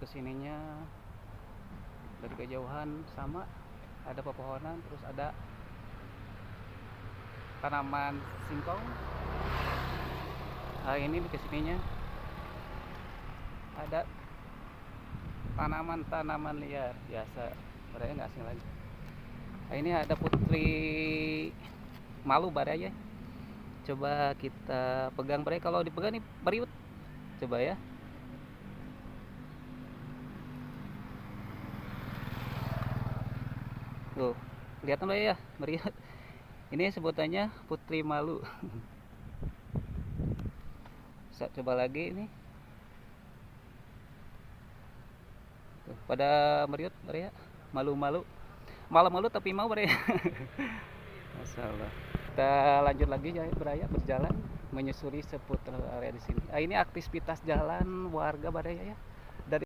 kesininya dari kejauhan sama ada pepohonan, terus ada tanaman singkong. Nah, ini di kesininya ada tanaman-tanaman liar biasa, baraya nggak asing lagi. Nah, ini ada putri malu baraya. Coba kita pegang baraya, kalau dipegang nih beriut. Coba ya. Tuh, kelihatan baraya ya, beriut. Ini sebutannya putri malu. Bisa coba lagi ini. Tuh, pada meriut baraya, malu-malu. Malu-malu tapi mau baraya. Masalah. Kita lanjut lagi ya baraya, berjalan menyusuri seputar area di sini. Ini aktivitas jalan warga baraya ya.